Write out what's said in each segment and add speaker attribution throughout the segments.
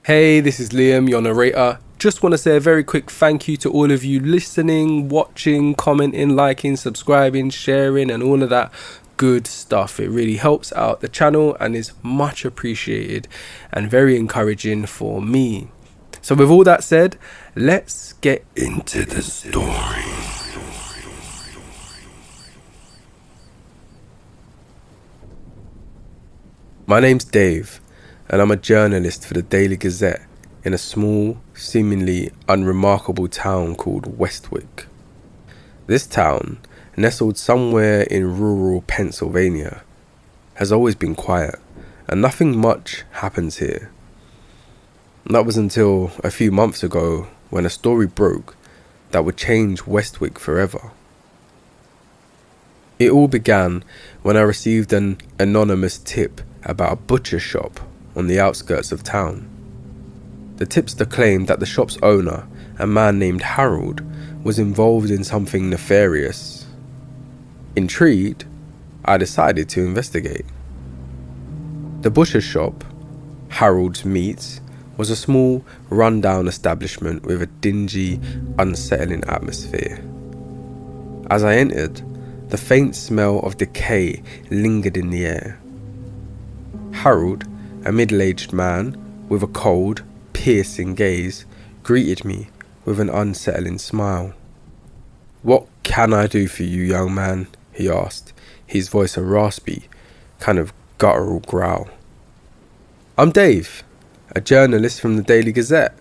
Speaker 1: Hey, this is Liam, your narrator. Just want to say a very quick thank you to all of you listening, watching, commenting, liking, subscribing, sharing, and all of that good stuff. It really helps out the channel and is much appreciated and very encouraging for me. So with all that said, let's get into the story. My name's Dave, and I'm a journalist for the Daily Gazette in a small, seemingly unremarkable town called Westwick. This town, nestled somewhere in rural Pennsylvania, has always been quiet, and nothing much happens here. That was until a few months ago when a story broke that would change Westwick forever. It all began when I received an anonymous tip about a butcher shop on the outskirts of town. The tipster claimed that the shop's owner, a man named Harold, was involved in something nefarious. Intrigued, I decided to investigate. The butcher shop, Harold's Meats, was a small, run-down establishment with a dingy, unsettling atmosphere. As I entered, the faint smell of decay lingered in the air. Harold, a middle-aged man with a cold, piercing gaze, greeted me with an unsettling smile. "What can I do for you, young man?" he asked, his voice a raspy, kind of guttural growl. "I'm Dave, a journalist from the Daily Gazette.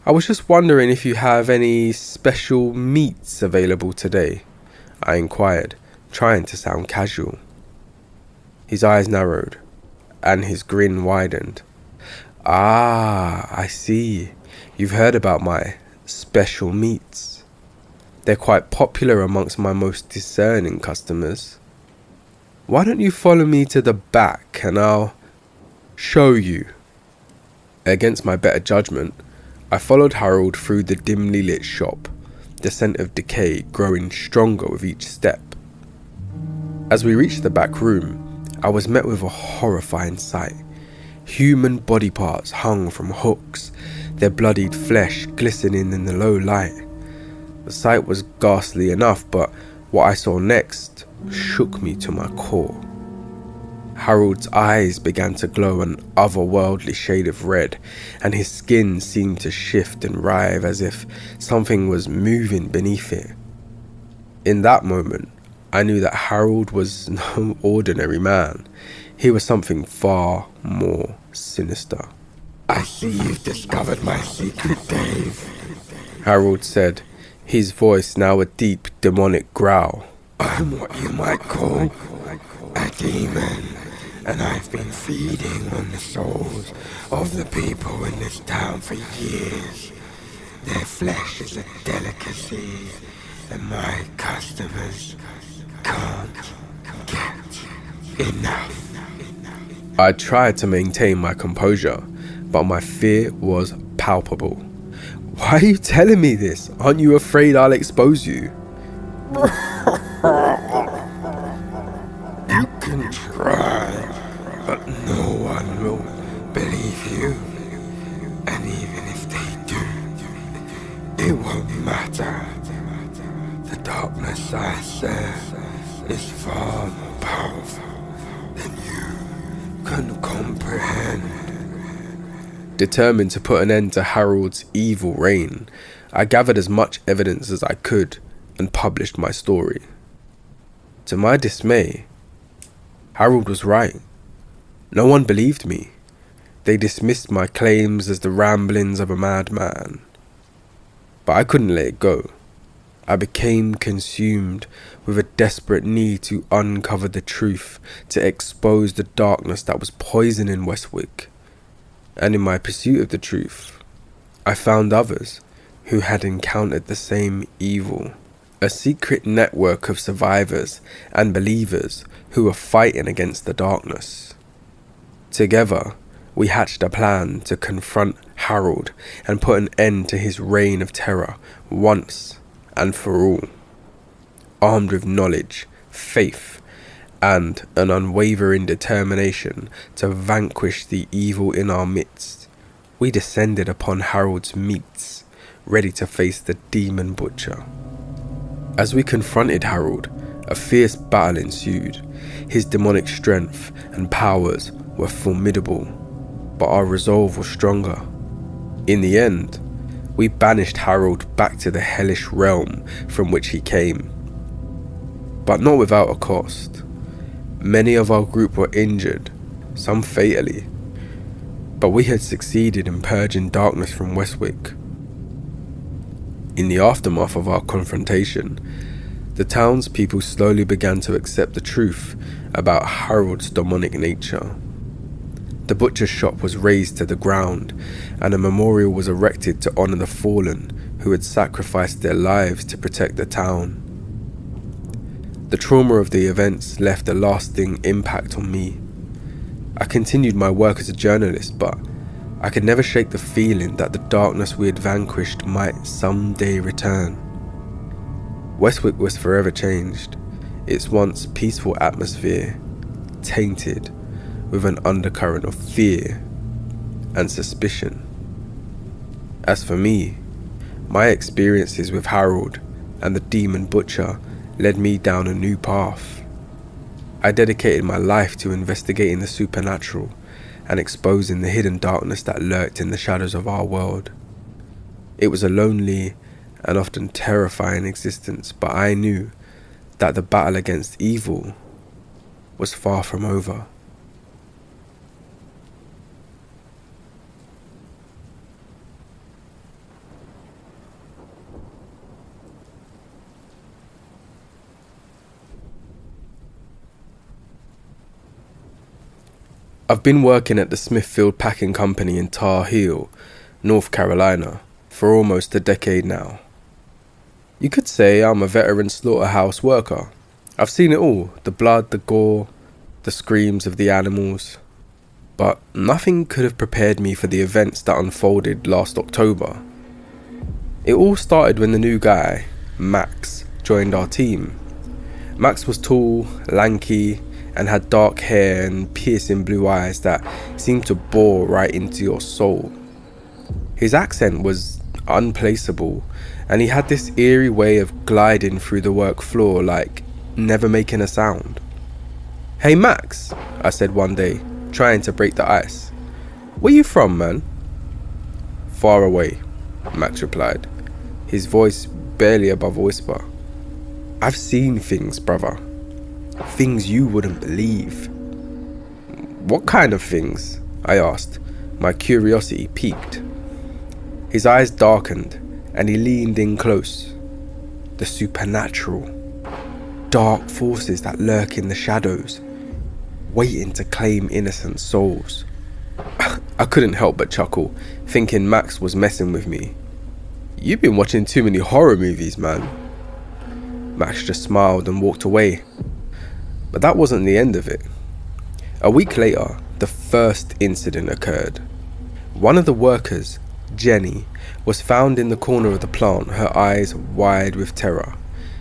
Speaker 1: I was just wondering if you have any special meats available today," I inquired, trying to sound casual. His eyes narrowed, and his grin widened. "Ah, I see. You've heard about my special meats. They're quite popular amongst my most discerning customers. Why don't you follow me to the back and I'll show you?" Against my better judgment, I followed Harold through the dimly lit shop, the scent of decay growing stronger with each step. As we reached the back room, I was met with a horrifying sight. Human body parts hung from hooks, their bloodied flesh glistening in the low light. The sight was ghastly enough, but what I saw next shook me to my core. Harold's eyes began to glow an otherworldly shade of red, and his skin seemed to shift and writhe as if something was moving beneath it. In that moment, I knew that Harold was no ordinary man. He was something far more sinister.
Speaker 2: "I see you've discovered my secret, Dave,"
Speaker 1: Harold said, his voice now a deep, demonic growl.
Speaker 2: "I'm what you might call a demon, and I've been feeding on the souls of the people in this town for years. Their flesh is a delicacy, and my customers can't get enough."
Speaker 1: I tried to maintain my composure, but my fear was palpable. "Why are you telling me this? Aren't you afraid I'll expose you?"
Speaker 2: "You can try, but no one will believe you. And even if they do, it won't matter. The darkness I serve is far more powerful than you can comprehend."
Speaker 1: Determined to put an end to Harold's evil reign, I gathered as much evidence as I could and published my story. To my dismay, Harold was right. No one believed me. They dismissed my claims as the ramblings of a madman. But I couldn't let it go. I became consumed with a desperate need to uncover the truth, to expose the darkness that was poisoning Westwick. And in my pursuit of the truth, I found others who had encountered the same evil. A secret network of survivors and believers who were fighting against the darkness. Together, we hatched a plan to confront Harold and put an end to his reign of terror once and for all. Armed with knowledge, faith, and an unwavering determination to vanquish the evil in our midst, We descended upon Harold's meats, ready to face the demon butcher. As we confronted Harold, a fierce battle ensued. His demonic strength and powers were formidable, but our resolve was stronger. In the end, we banished Harold back to the hellish realm from which he came. But not without a cost. Many of our group were injured, some fatally, but we had succeeded in purging darkness from Westwick. In the aftermath of our confrontation, the townspeople slowly began to accept the truth about Harold's demonic nature. The butcher's shop was razed to the ground, and a memorial was erected to honour the fallen who had sacrificed their lives to protect the town. The trauma of the events left a lasting impact on me. I continued my work as a journalist, but I could never shake the feeling that the darkness we had vanquished might someday return. Westwick was forever changed, its once peaceful atmosphere tainted with an undercurrent of fear and suspicion. As for me, my experiences with Harold and the demon butcher led me down a new path. I dedicated my life to investigating the supernatural and exposing the hidden darkness that lurked in the shadows of our world. It was a lonely and often terrifying existence, but I knew that the battle against evil was far from over. I've been working at the Smithfield Packing Company in Tar Heel, North Carolina, for almost a decade now. You could say I'm a veteran slaughterhouse worker. I've seen it all, the blood, the gore, the screams of the animals. But nothing could have prepared me for the events that unfolded last October. It all started when the new guy, Max, joined our team. Max was tall, lanky, and had dark hair and piercing blue eyes that seemed to bore right into your soul. His accent was unplaceable, and he had this eerie way of gliding through the work floor like never making a sound. "Hey Max," I said one day, trying to break the ice. "Where you from, man?" "Far away," Max replied, his voice barely above a whisper. "I've seen things, brother. Things you wouldn't believe." "What kind of things?" I asked, my curiosity piqued. His eyes darkened and he leaned in close. "The supernatural. Dark forces that lurk in the shadows, waiting to claim innocent souls." I couldn't help but chuckle, thinking Max was messing with me. "You've been watching too many horror movies, man." Max just smiled and walked away. But that wasn't the end of it. A week later, the first incident occurred. One of the workers, Jenny, was found in the corner of the plant, her eyes wide with terror.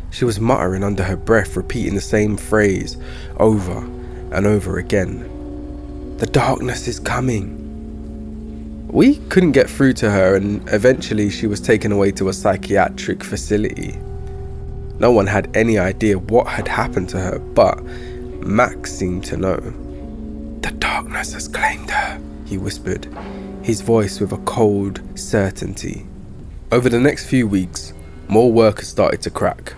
Speaker 1: She was muttering under her breath, repeating the same phrase over and over again. "The darkness is coming." We couldn't get through to her, and eventually she was taken away to a psychiatric facility. No one had any idea what had happened to her, but Max seemed to know. "The darkness has claimed her," he whispered, his voice with a cold certainty. Over the next few weeks, more workers started to crack.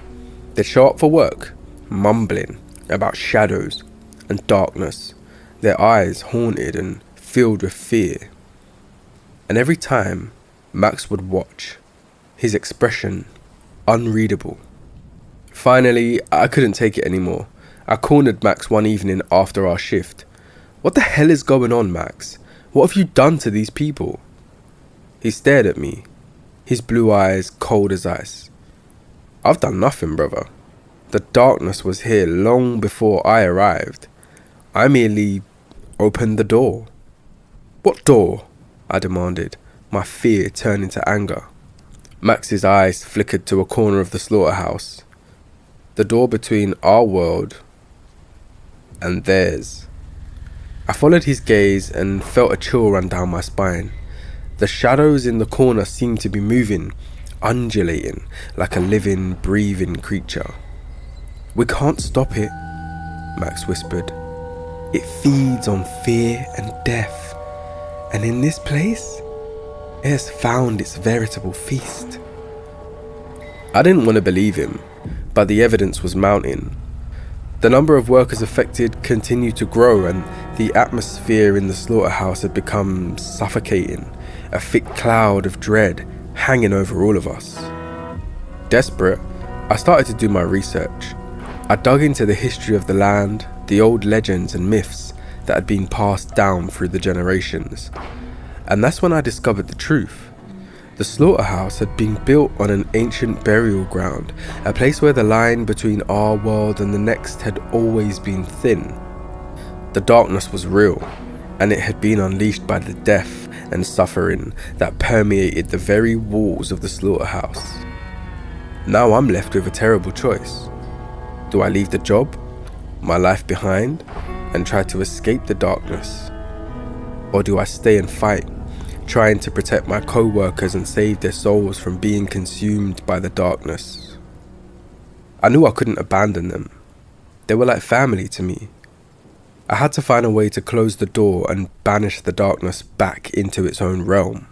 Speaker 1: They'd show up for work, mumbling about shadows and darkness, their eyes haunted and filled with fear. And every time Max would watch, his expression unreadable. Finally, I couldn't take it anymore. I cornered Max one evening after our shift. "What the hell is going on, Max? What have you done to these people?" He stared at me, his blue eyes cold as ice. "I've done nothing, brother. The darkness was here long before I arrived. I merely opened the door." "What door?" I demanded, my fear turning to anger. Max's eyes flickered to a corner of the slaughterhouse. The door between our world and theirs. I followed his gaze and felt a chill run down my spine. The shadows in the corner seemed to be moving, undulating like a living, breathing creature. "We can't stop it," Max whispered. "It feeds on fear and death, and in this place, it has found its veritable feast." I didn't want to believe him, but the evidence was mounting. The number of workers affected continued to grow, and the atmosphere in the slaughterhouse had become suffocating, a thick cloud of dread hanging over all of us. Desperate, I started to do my research. I dug into the history of the land, the old legends and myths that had been passed down through the generations. And that's when I discovered the truth. The slaughterhouse had been built on an ancient burial ground, a place where the line between our world and the next had always been thin. The darkness was real, and it had been unleashed by the death and suffering that permeated the very walls of the slaughterhouse. Now I'm left with a terrible choice. Do I leave the job, my life behind, and try to escape the darkness? Or do I stay and fight, trying to protect my co-workers and save their souls from being consumed by the darkness? I knew I couldn't abandon them. They were like family to me. I had to find a way to close the door and banish the darkness back into its own realm.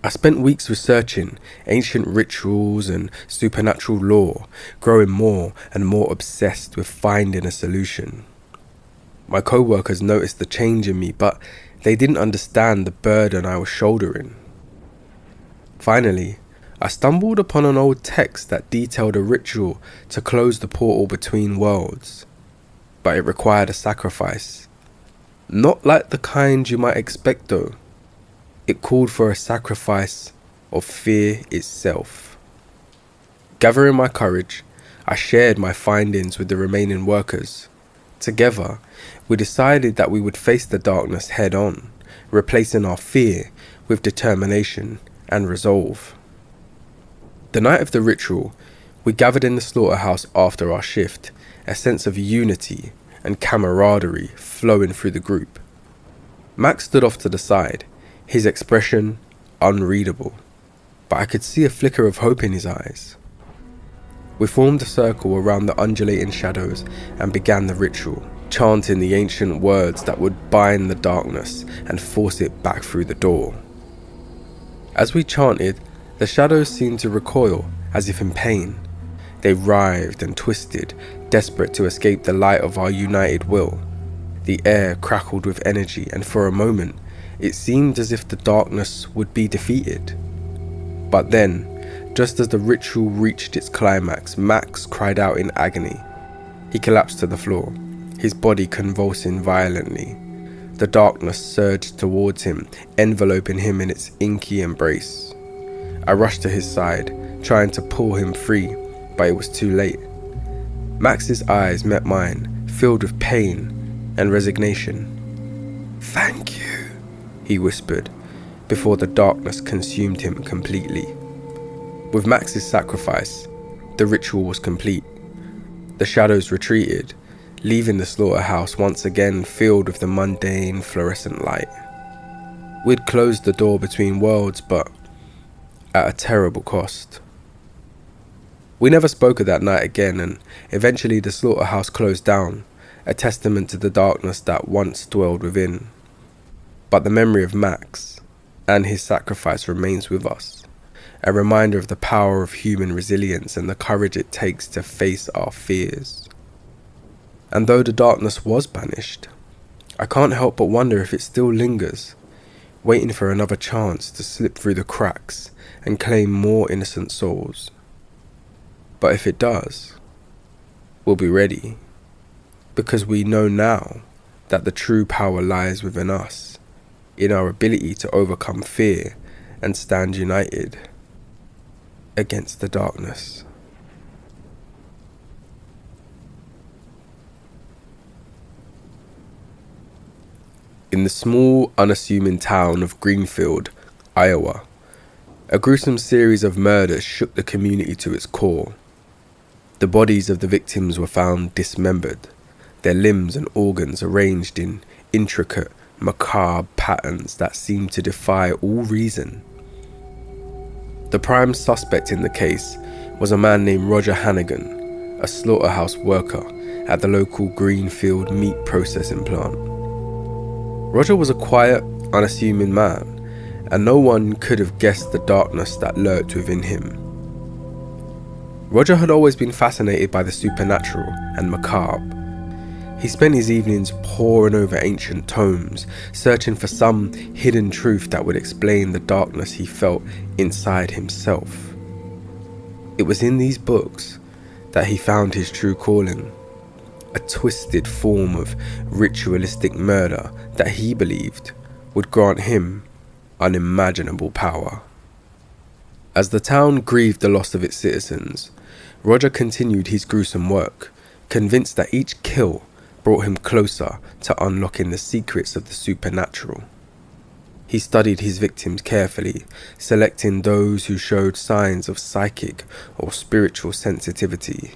Speaker 1: I spent weeks researching ancient rituals and supernatural lore, growing more and more obsessed with finding a solution. My co-workers noticed the change in me, but they didn't understand the burden I was shouldering. Finally, I stumbled upon an old text that detailed a ritual to close the portal between worlds, but it required a sacrifice. Not like the kind you might expect though. It called for a sacrifice of fear itself. Gathering my courage, I shared my findings with the remaining workers. Together, we decided that we would face the darkness head on, replacing our fear with determination and resolve. The night of the ritual, we gathered in the slaughterhouse after our shift, a sense of unity and camaraderie flowing through the group. Max stood off to the side, his expression unreadable, but I could see a flicker of hope in his eyes. We formed a circle around the undulating shadows and began the ritual, chanting the ancient words that would bind the darkness and force it back through the door. As we chanted, the shadows seemed to recoil, as if in pain. They writhed and twisted, desperate to escape the light of our united will. The air crackled with energy, and for a moment, it seemed as if the darkness would be defeated. But then, just as the ritual reached its climax, Max cried out in agony. He collapsed to the floor, his body convulsing violently. The darkness surged towards him, enveloping him in its inky embrace. I rushed to his side, trying to pull him free, but it was too late. Max's eyes met mine, filled with pain and resignation. "Thank you," he whispered, before the darkness consumed him completely. With Max's sacrifice, the ritual was complete. The shadows retreated, leaving the slaughterhouse once again filled with the mundane fluorescent light. We'd closed the door between worlds, but at a terrible cost. We never spoke of that night again, and eventually the slaughterhouse closed down, a testament to the darkness that once dwelled within. But the memory of Max and his sacrifice remains with us, a reminder of the power of human resilience and the courage it takes to face our fears. And though the darkness was banished, I can't help but wonder if it still lingers, waiting for another chance to slip through the cracks and claim more innocent souls. But if it does, we'll be ready, because we know now that the true power lies within us, in our ability to overcome fear and stand united against the darkness. In the small, unassuming town of Greenfield, Iowa, a gruesome series of murders shook the community to its core. The bodies of the victims were found dismembered, their limbs and organs arranged in intricate, macabre patterns that seemed to defy all reason. The prime suspect in the case was a man named Roger Hannigan, a slaughterhouse worker at the local Greenfield meat processing plant. Roger was a quiet, unassuming man, and no one could have guessed the darkness that lurked within him. Roger had always been fascinated by the supernatural and macabre. He spent his evenings poring over ancient tomes, searching for some hidden truth that would explain the darkness he felt inside himself. It was in these books that he found his true calling, a twisted form of ritualistic murder that he believed would grant him unimaginable power. As the town grieved the loss of its citizens, Roger continued his gruesome work, convinced that each kill brought him closer to unlocking the secrets of the supernatural. He studied his victims carefully, selecting those who showed signs of psychic or spiritual sensitivity.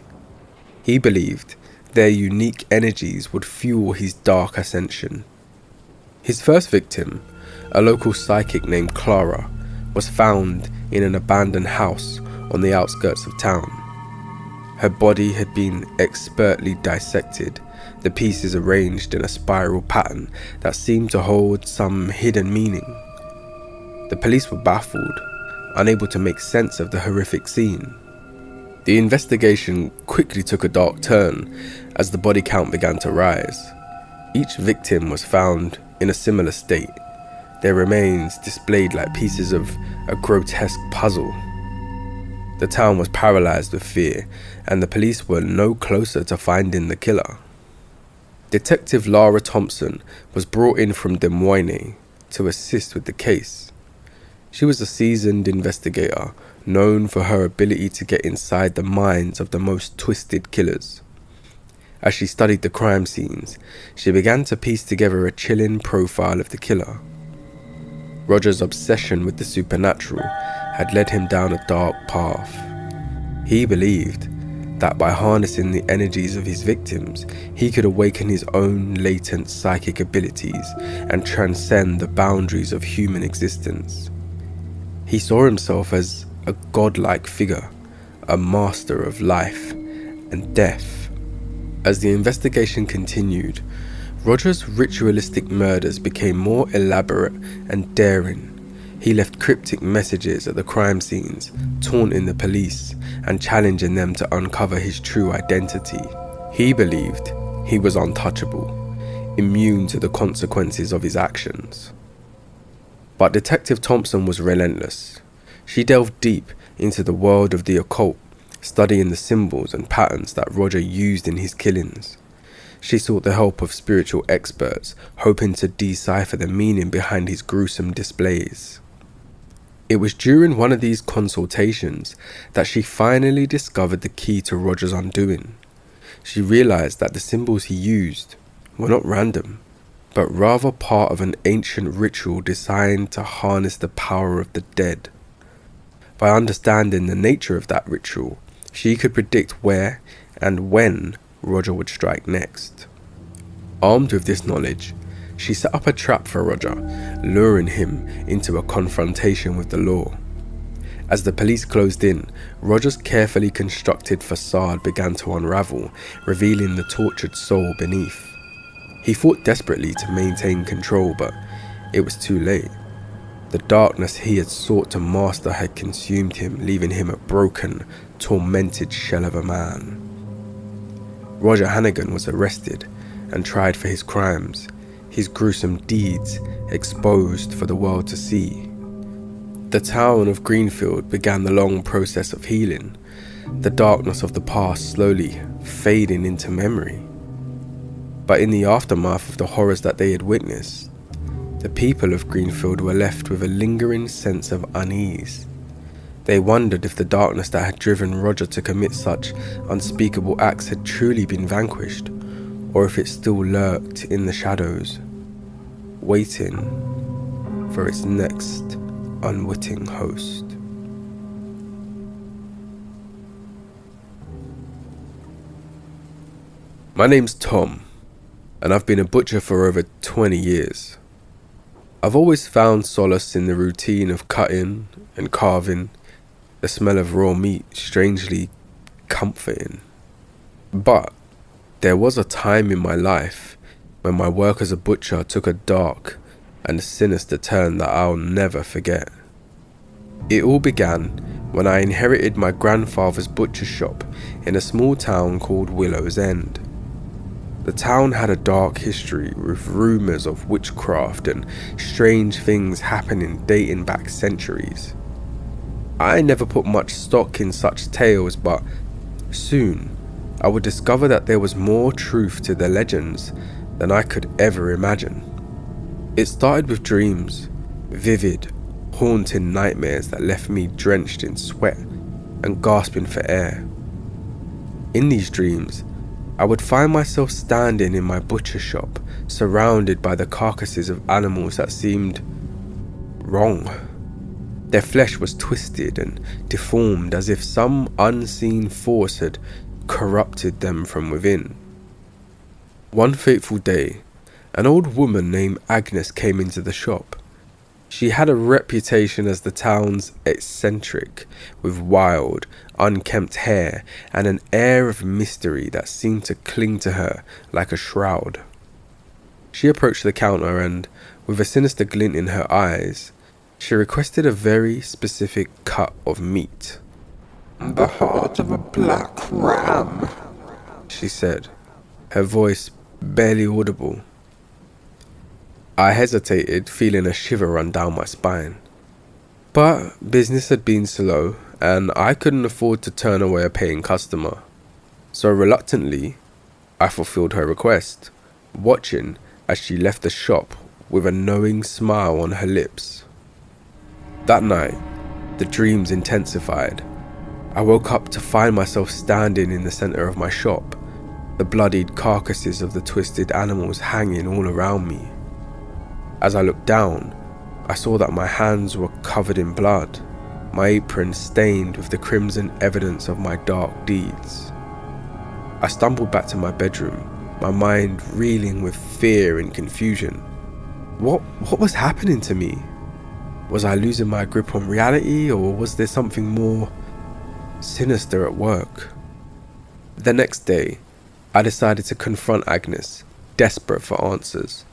Speaker 1: He believed their unique energies would fuel his dark ascension. His first victim, a local psychic named Clara, was found in an abandoned house on the outskirts of town. Her body had been expertly dissected, the pieces arranged in a spiral pattern that seemed to hold some hidden meaning. The police were baffled, unable to make sense of the horrific scene. The investigation quickly took a dark turn as the body count began to rise. Each victim was found in a similar state, their remains displayed like pieces of a grotesque puzzle. The town was paralyzed with fear, and the police were no closer to finding the killer. Detective Lara Thompson was brought in from Des Moines to assist with the case. She was a seasoned investigator, known for her ability to get inside the minds of the most twisted killers. As she studied the crime scenes, she began to piece together a chilling profile of the killer. Roger's obsession with the supernatural had led him down a dark path. He believed that by harnessing the energies of his victims, he could awaken his own latent psychic abilities and transcend the boundaries of human existence. He saw himself as a godlike figure, a master of life and death. As the investigation continued, Roger's ritualistic murders became more elaborate and daring. He left cryptic messages at the crime scenes, taunting the police and challenging them to uncover his true identity. He believed he was untouchable, immune to the consequences of his actions. But Detective Thompson was relentless. She delved deep into the world of the occult, studying the symbols and patterns that Roger used in his killings. She sought the help of spiritual experts, hoping to decipher the meaning behind his gruesome displays. It was during one of these consultations that she finally discovered the key to Roger's undoing. She realized that the symbols he used were not random, but rather part of an ancient ritual designed to harness the power of the dead. By understanding the nature of that ritual, she could predict where and when Roger would strike next. Armed with this knowledge, she set up a trap for Roger, luring him into a confrontation with the law. As the police closed in, Roger's carefully constructed facade began to unravel, revealing the tortured soul beneath. He fought desperately to maintain control, but it was too late. The darkness he had sought to master had consumed him, leaving him a broken, tormented shell of a man. Roger Hannigan was arrested and tried for his crimes, his gruesome deeds exposed for the world to see. The town of Greenfield began the long process of healing, the darkness of the past slowly fading into memory. But in the aftermath of the horrors that they had witnessed, the people of Greenfield were left with a lingering sense of unease. They wondered if the darkness that had driven Roger to commit such unspeakable acts had truly been vanquished, or if it still lurked in the shadows, waiting for its next unwitting host. My name's Tom, and I've been a butcher for over 20 years. I've always found solace in the routine of cutting and carving, the smell of raw meat strangely comforting. But there was a time in my life when my work as a butcher took a dark and sinister turn that I'll never forget. It all began when I inherited my grandfather's butcher shop in a small town called Willow's End. The town had a dark history with rumours of witchcraft and strange things happening dating back centuries. I never put much stock in such tales, but soon I would discover that there was more truth to the legends than I could ever imagine. It started with dreams, vivid, haunting nightmares that left me drenched in sweat and gasping for air. In these dreams, I would find myself standing in my butcher shop, surrounded by the carcasses of animals that seemed wrong. Their flesh was twisted and deformed as if some unseen force had corrupted them from within. One fateful day, an old woman named Agnes came into the shop. She had a reputation as the town's eccentric, with wild, unkempt hair and an air of mystery that seemed to cling to her like a shroud. She approached the counter and, with a sinister glint in her eyes, she requested a very specific cut of meat.
Speaker 2: "The heart of a black ram,"
Speaker 1: she said, her voice barely audible. I hesitated, feeling a shiver run down my spine. But business had been slow, and I couldn't afford to turn away a paying customer. So reluctantly, I fulfilled her request, watching as she left the shop with a knowing smile on her lips. That night, the dreams intensified. I woke up to find myself standing in the center of my shop, the bloodied carcasses of the twisted animals hanging all around me. As I looked down, I saw that my hands were covered in blood, my apron stained with the crimson evidence of my dark deeds. I stumbled back to my bedroom, my mind reeling with fear and confusion. What was happening to me? Was I losing my grip on reality, or was there something more sinister at work? The next day, I decided to confront Agnes, desperate for answers.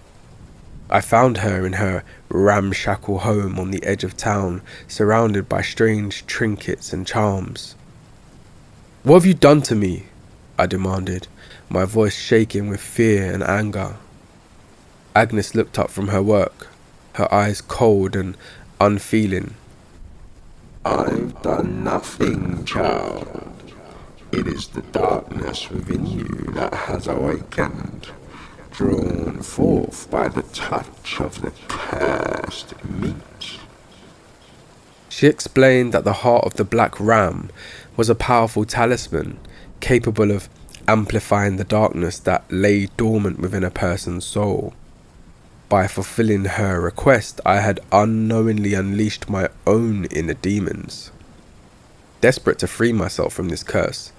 Speaker 1: I found her in her ramshackle home on the edge of town, surrounded by strange trinkets and charms. "What have you done to me?" I demanded, my voice shaking with fear and anger. Agnes looked up from her work, her eyes cold and unfeeling.
Speaker 2: "I've done nothing, child. It is the darkness within you that has awakened, drawn forth by the touch of the cursed meat."
Speaker 1: She explained that the heart of the black ram was a powerful talisman, capable of amplifying the darkness that lay dormant within a person's soul. By fulfilling her request, I had unknowingly unleashed my own inner demons. Desperate to free myself from this curse,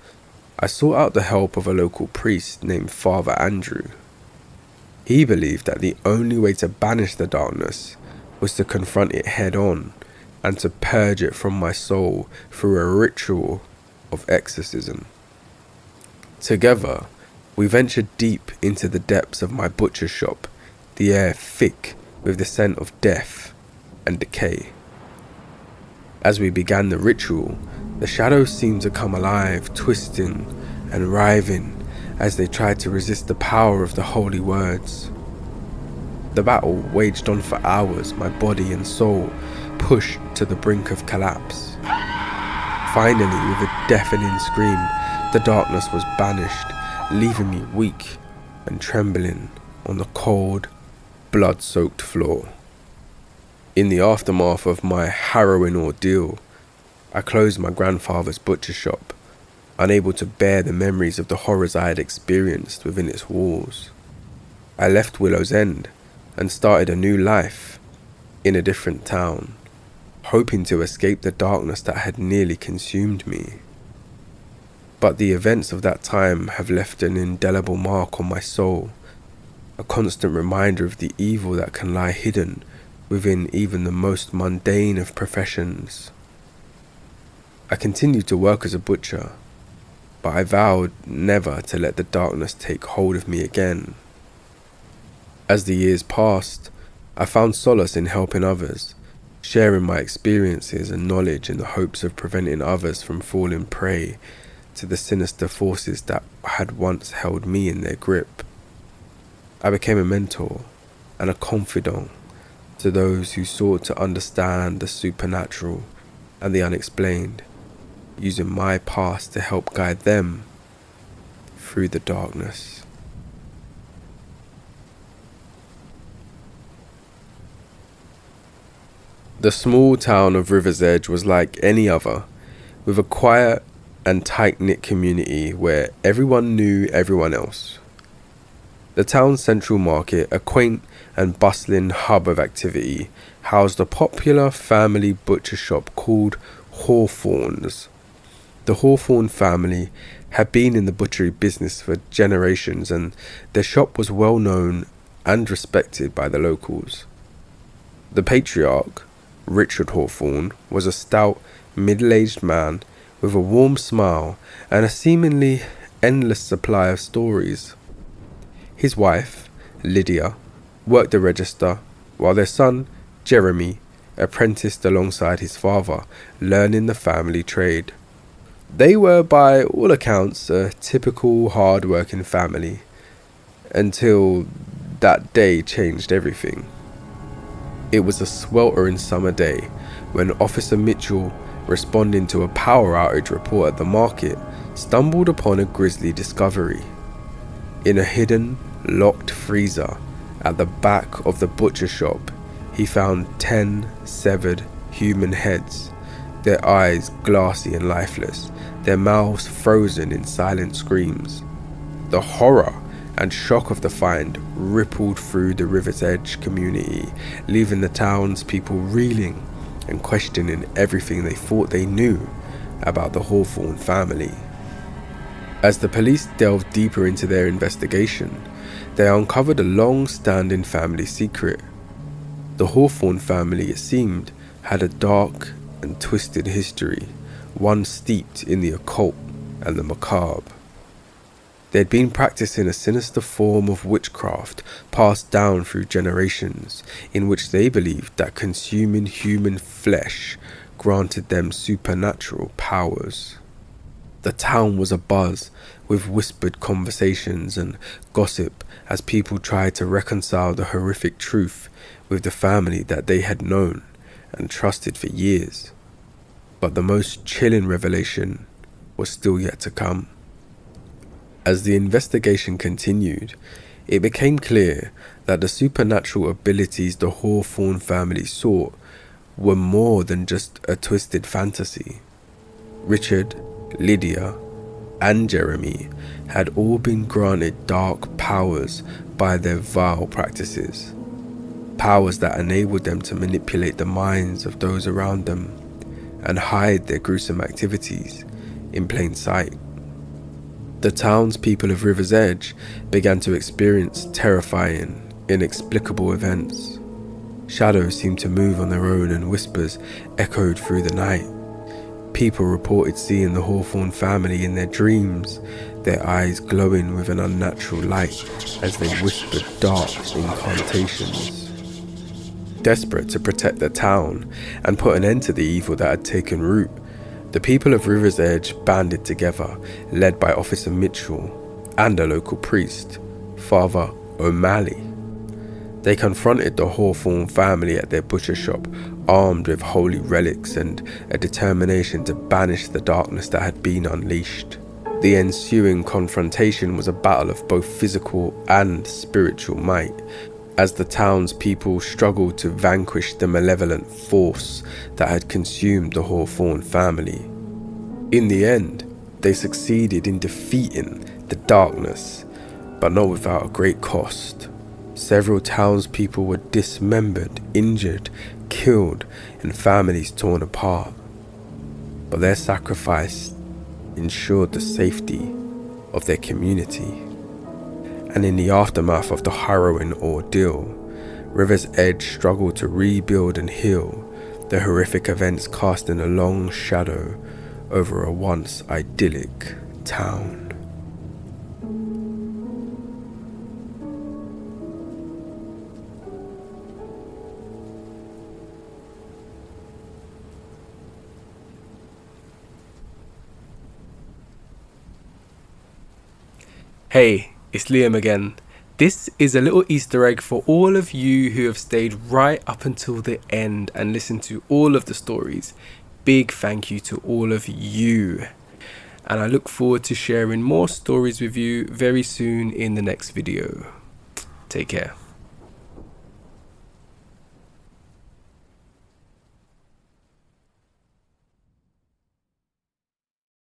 Speaker 1: I sought out the help of a local priest named Father Andrew. He believed that the only way to banish the darkness was to confront it head on and to purge it from my soul through a ritual of exorcism. Together, we ventured deep into the depths of my butcher shop, the air thick with the scent of death and decay. As we began the ritual, the shadows seemed to come alive, twisting and writhing as they tried to resist the power of the holy words. The battle waged on for hours, my body and soul pushed to the brink of collapse. Finally, with a deafening scream, the darkness was banished, leaving me weak and trembling on the cold, blood-soaked floor. In the aftermath of my harrowing ordeal, I closed my grandfather's butcher shop, unable to bear the memories of the horrors I had experienced within its walls. I left Willow's End and started a new life in a different town, hoping to escape the darkness that had nearly consumed me. But the events of that time have left an indelible mark on my soul, a constant reminder of the evil that can lie hidden within even the most mundane of professions. I continued to work as a butcher, but I vowed never to let the darkness take hold of me again. As the years passed, I found solace in helping others, sharing my experiences and knowledge in the hopes of preventing others from falling prey to the sinister forces that had once held me in their grip. I became a mentor and a confidant to those who sought to understand the supernatural and the unexplained, using my past to help guide them through the darkness. The small town of River's Edge was like any other, with a quiet and tight-knit community where everyone knew everyone else. The town's central market, a quaint and bustling hub of activity, housed a popular family butcher shop called Hawthorne's. The Hawthorne family had been in the butchery business for generations, and their shop was well known and respected by the locals. The patriarch, Richard Hawthorne, was a stout, middle-aged man with a warm smile and a seemingly endless supply of stories. His wife, Lydia, worked the register, while their son, Jeremy, apprenticed alongside his father, learning the family trade. They were, by all accounts, a typical hard-working family, until that day changed everything. It was a sweltering summer day when Officer Mitchell, responding to a power outage report at the market, stumbled upon a grisly discovery. In a hidden, locked freezer at the back of the butcher shop, he found 10 severed human heads, their eyes glassy and lifeless, their mouths frozen in silent screams. The horror and shock of the find rippled through the River's Edge community, leaving the townspeople reeling and questioning everything they thought they knew about the Hawthorne family. As the police delved deeper into their investigation, they uncovered a long-standing family secret. The Hawthorne family, it seemed, had a dark and twisted history, one steeped in the occult and the macabre. They had been practicing a sinister form of witchcraft passed down through generations, in which they believed that consuming human flesh granted them supernatural powers. The town was abuzz with whispered conversations and gossip as people tried to reconcile the horrific truth with the family that they had known and trusted for years. But the most chilling revelation was still yet to come. As the investigation continued, it became clear that the supernatural abilities the Hawthorne family sought were more than just a twisted fantasy. Richard, Lydia, and Jeremy had all been granted dark powers by their vile practices, powers that enabled them to manipulate the minds of those around them and hide their gruesome activities in plain sight. The townspeople of River's Edge began to experience terrifying, inexplicable events. Shadows seemed to move on their own and whispers echoed through the night. People reported seeing the Hawthorne family in their dreams, their eyes glowing with an unnatural light as they whispered dark incantations. Desperate to protect their town and put an end to the evil that had taken root, the people of River's Edge banded together, led by Officer Mitchell and a local priest, Father O'Malley. They confronted the Hawthorne family at their butcher shop, armed with holy relics and a determination to banish the darkness that had been unleashed. The ensuing confrontation was a battle of both physical and spiritual might, as the townspeople struggled to vanquish the malevolent force that had consumed the Hawthorne family. In the end, they succeeded in defeating the darkness, but not without a great cost. Several townspeople were dismembered, injured, killed, and families torn apart. But their sacrifice ensured the safety of their community. And in the aftermath of the harrowing ordeal, River's Edge struggled to rebuild and heal, the horrific events casting a long shadow over a once idyllic town.
Speaker 3: Hey, it's Liam again. This is a little Easter egg for all of you who have stayed right up until the end and listened to all of the stories. Big thank you to all of you. And I look forward to sharing more stories with you very soon in the next video. Take care.